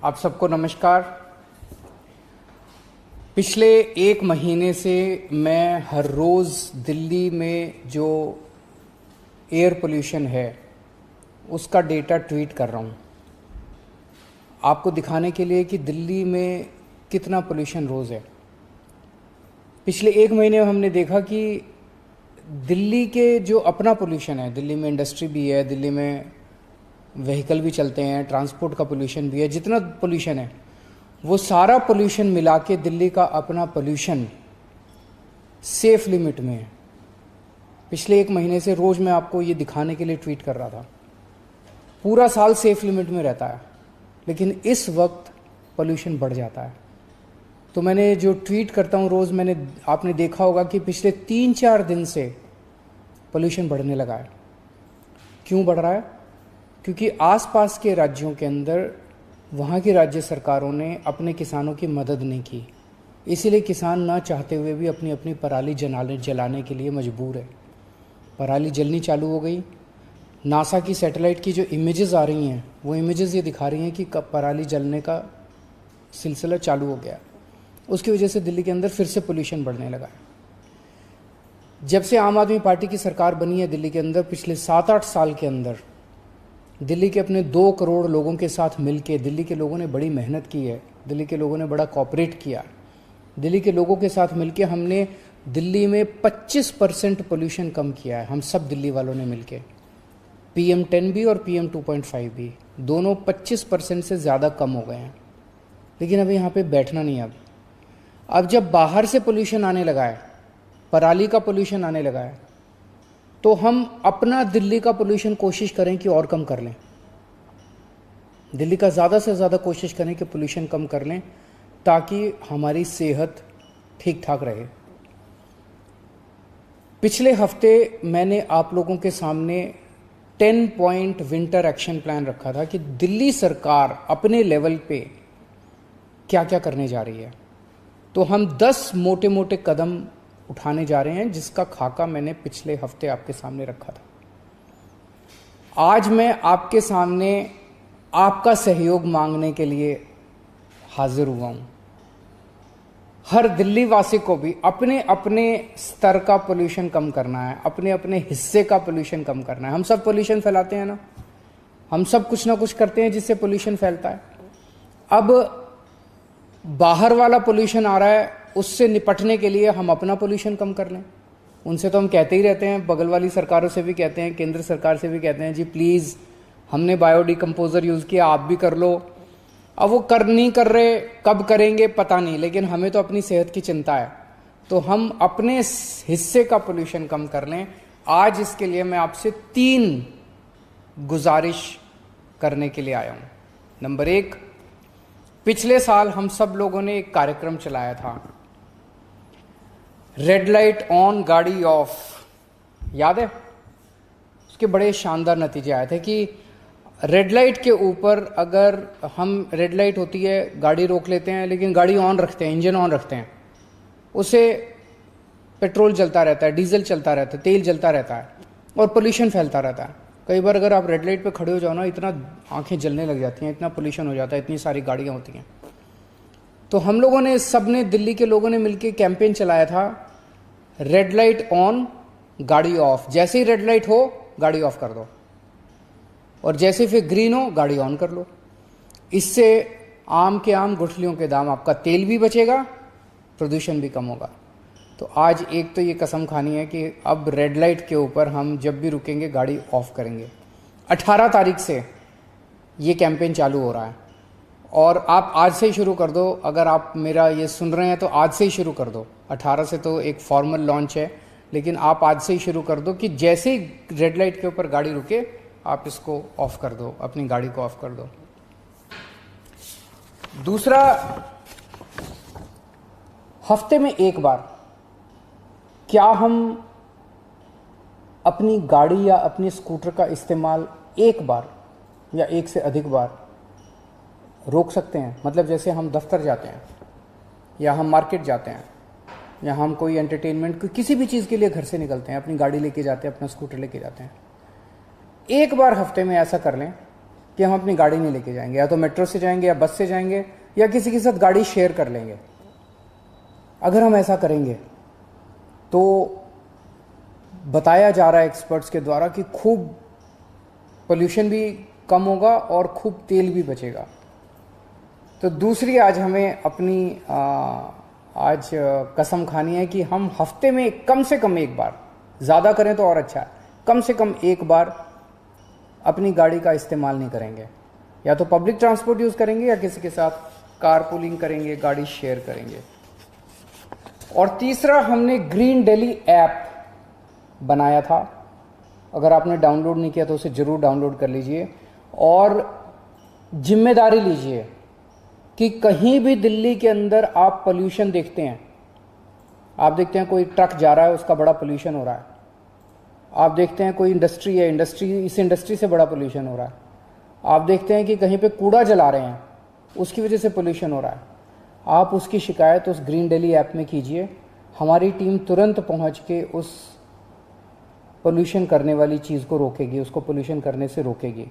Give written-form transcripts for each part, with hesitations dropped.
आप सबको नमस्कार। पिछले एक महीने से मैं हर रोज़ दिल्ली में जो एयर पोल्यूशन है उसका डेटा ट्वीट कर रहा हूँ, आपको दिखाने के लिए कि दिल्ली में कितना पोल्यूशन रोज़ है। पिछले एक महीने में हमने देखा कि दिल्ली के जो अपना पोल्यूशन है, दिल्ली में इंडस्ट्री भी है, दिल्ली में व्हीकल भी चलते हैं, ट्रांसपोर्ट का पोल्यूशन भी है, जितना पोल्यूशन है वो सारा पोल्यूशन मिला के दिल्ली का अपना पोल्यूशन सेफ लिमिट में है। पिछले एक महीने से रोज़ मैं आपको ये दिखाने के लिए ट्वीट कर रहा था। पूरा साल सेफ लिमिट में रहता है, लेकिन इस वक्त पोल्यूशन बढ़ जाता है। तो मैंने जो ट्वीट करता हूँ रोज़, आपने देखा होगा कि पिछले 3-4 दिन से पोल्यूशन बढ़ने लगा है। क्यों बढ़ रहा है? क्योंकि आसपास के राज्यों के अंदर वहाँ की राज्य सरकारों ने अपने किसानों की मदद नहीं की, इसीलिए किसान ना चाहते हुए भी अपनी अपनी पराली जलाने के लिए मजबूर है। पराली जलनी चालू हो गई। नासा की सैटेलाइट की जो इमेजेस आ रही हैं वो इमेजेस ये दिखा रही हैं कि कब पराली जलने का सिलसिला चालू हो गया। उसकी वजह से दिल्ली के अंदर फिर से पोल्यूशन बढ़ने लगा है। जब से आम आदमी पार्टी की सरकार बनी है दिल्ली के अंदर, पिछले 7-8 साल के अंदर दिल्ली के अपने 2 करोड़ लोगों के साथ मिलके दिल्ली के लोगों ने बड़ी मेहनत की है। दिल्ली के लोगों ने बड़ा कोऑपरेट किया। दिल्ली के लोगों के साथ मिलके हमने दिल्ली में 25% पोल्यूशन कम किया है। हम सब दिल्ली वालों ने मिलके, PM10 भी और PM 2.5 भी, दोनों 25% से ज़्यादा कम हो गए हैं। लेकिन अभी यहाँ पे बैठना नहीं है। अब जब बाहर से पोल्यूशन आने लगा है, पराली का पोल्यूशन आने लगा है, तो हम अपना दिल्ली का पोल्यूशन कोशिश करें कि और कम कर लें। दिल्ली का ज़्यादा से ज़्यादा कोशिश करें कि पोल्यूशन कम कर लें, ताकि हमारी सेहत ठीक ठाक रहे। पिछले हफ्ते मैंने आप लोगों के सामने 10 पॉइंट विंटर एक्शन प्लान रखा था कि दिल्ली सरकार अपने लेवल पे क्या क्या करने जा रही है। तो हम 10 मोटे मोटे कदम उठाने जा रहे हैं, जिसका खाका मैंने पिछले हफ्ते आपके सामने रखा था। आज मैं आपके सामने आपका सहयोग मांगने के लिए हाजिर हुआ हूं। हर दिल्ली वासी को भी अपने अपने स्तर का पोल्यूशन कम करना है, अपने अपने हिस्से का पोल्यूशन कम करना है। हम सब पोल्यूशन फैलाते हैं ना, हम सब कुछ ना कुछ करते हैं जिससे पोल्यूशन फैलता है। अब बाहर वाला पोल्यूशन आ रहा है, उससे निपटने के लिए हम अपना पोल्यूशन कम कर लें। उनसे तो हम कहते ही रहते हैं, बगल वाली सरकारों से भी कहते हैं, केंद्र सरकार से भी कहते हैं, जी प्लीज़ हमने बायोडिकम्पोजर यूज़ किया, आप भी कर लो। अब वो नहीं कर रहे, कब करेंगे पता नहीं, लेकिन हमें तो अपनी सेहत की चिंता है, तो हम अपने हिस्से का पोल्यूशन कम कर लें। आज इसके लिए मैं आपसे 3 गुजारिश करने के लिए आया हूँ। नंबर 1, पिछले साल हम सब लोगों ने एक कार्यक्रम चलाया था, रेड लाइट ऑन गाड़ी ऑफ, याद है? उसके बड़े शानदार नतीजे आए थे कि रेड लाइट के ऊपर अगर हम, रेड लाइट होती है, गाड़ी रोक लेते हैं, लेकिन गाड़ी ऑन रखते हैं, इंजन ऑन रखते हैं, उससे पेट्रोल जलता रहता है, डीजल चलता रहता है, तेल जलता रहता है और पोल्यूशन फैलता रहता है। कई बार अगर आप रेड लाइट पे खड़े हो जाओ ना, इतना आंखें जलने लग जाती हैं, इतना पोल्यूशन हो जाता है, इतनी सारी गाड़ियाँ होती हैं। तो हम लोगों ने, सबने, दिल्ली के लोगों ने मिलकर कैंपेन चलाया था, रेड लाइट ऑन गाड़ी ऑफ। जैसे ही रेड लाइट हो गाड़ी ऑफ कर दो, और जैसे फिर ग्रीन हो गाड़ी ऑन कर लो। इससे आम के आम गुठलियों के दाम, आपका तेल भी बचेगा, प्रदूषण भी कम होगा। तो आज एक तो ये कसम खानी है कि अब रेड लाइट के ऊपर हम जब भी रुकेंगे गाड़ी ऑफ करेंगे। 18 तारीख से ये कैंपेन चालू हो रहा है, और आप आज से ही शुरू कर दो। अगर आप मेरा ये सुन रहे हैं तो आज से ही शुरू कर दो। 18 से तो एक फॉर्मल लॉन्च है, लेकिन आप आज से ही शुरू कर दो कि जैसे ही रेड लाइट के ऊपर गाड़ी रुके आप इसको ऑफ कर दो, अपनी गाड़ी को ऑफ कर दो। दूसरा, हफ्ते में एक बार क्या हम अपनी गाड़ी या अपनी स्कूटर का इस्तेमाल एक बार या एक से अधिक बार रोक सकते हैं? मतलब जैसे हम दफ्तर जाते हैं या हम मार्केट जाते हैं या हम कोई एंटरटेनमेंट, किसी भी चीज़ के लिए घर से निकलते हैं, अपनी गाड़ी लेके जाते हैं, अपना स्कूटर लेके जाते हैं, एक बार हफ्ते में ऐसा कर लें कि हम अपनी गाड़ी नहीं लेके जाएंगे, या तो मेट्रो से जाएंगे या बस से जाएंगे या किसी के साथ गाड़ी शेयर कर लेंगे। अगर हम ऐसा करेंगे तो बताया जा रहा है एक्सपर्ट्स के द्वारा कि खूब पोल्यूशन भी कम होगा और खूब तेल भी बचेगा। तो दूसरी आज हमें अपनी आज कसम खानी है कि हम हफ्ते में कम से कम एक बार, ज़्यादा करें तो और अच्छा है, कम से कम एक बार अपनी गाड़ी का इस्तेमाल नहीं करेंगे। या तो पब्लिक ट्रांसपोर्ट यूज़ करेंगे या किसी के साथ कार पूलिंग करेंगे, गाड़ी शेयर करेंगे। और तीसरा, हमने ग्रीन दिल्ली ऐप बनाया था। अगर आपने डाउनलोड नहीं किया तो उसे ज़रूर डाउनलोड कर लीजिए और जिम्मेदारी लीजिए कि कहीं भी दिल्ली के अंदर आप पोल्यूशन देखते हैं, आप देखते हैं कोई ट्रक जा रहा है उसका बड़ा पोल्यूशन हो रहा है, आप देखते हैं कोई इंडस्ट्री है, इस इंडस्ट्री से बड़ा पोल्यूशन हो रहा है, आप देखते हैं कि कहीं पे कूड़ा जला रहे हैं उसकी वजह से पोल्यूशन हो रहा है, आप उसकी शिकायत उस ग्रीन दिल्ली ऐप में कीजिए। हमारी टीम तुरंत पहुंच के उस पोल्यूशन करने वाली चीज़ को रोकेगी, उसको पोल्यूशन करने से रोकेगी।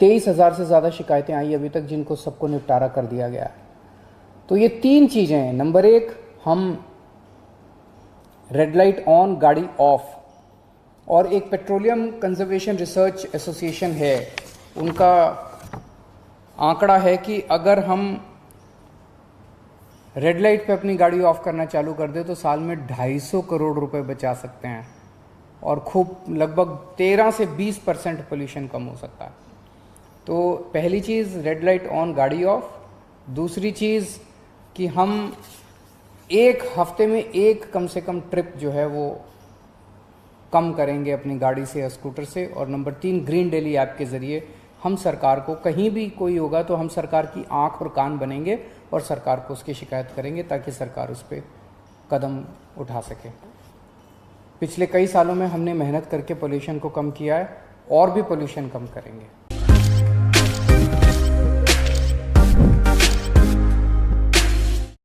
23,000 से ज़्यादा शिकायतें आई अभी तक, जिनको सबको निपटारा कर दिया गया है। तो ये 3 चीज़ें हैं। नंबर 1, हम रेड लाइट ऑन, गाड़ी ऑफ। और एक पेट्रोलियम कंजर्वेशन रिसर्च एसोसिएशन है, उनका आंकड़ा है कि अगर हम रेड लाइट पे अपनी गाड़ी ऑफ करना चालू कर दे तो साल में 250 करोड़ रुपए बचा सकते हैं और खूब लगभग 13 से 20% पोल्यूशन कम हो सकता है। तो पहली चीज़ रेड लाइट ऑन, गाड़ी ऑफ। दूसरी चीज़ कि हम एक हफ्ते में एक कम से कम ट्रिप जो है वो कम करेंगे अपनी गाड़ी से या स्कूटर से। और नंबर 3, ग्रीन दिल्ली ऐप के ज़रिए हम सरकार को, कहीं भी कोई होगा तो हम सरकार की आंख और कान बनेंगे और सरकार को उसकी शिकायत करेंगे ताकि सरकार उस पर कदम उठा सके। पिछले कई सालों में हमने मेहनत करके पोल्यूशन को कम किया है और भी पोल्यूशन कम करेंगे।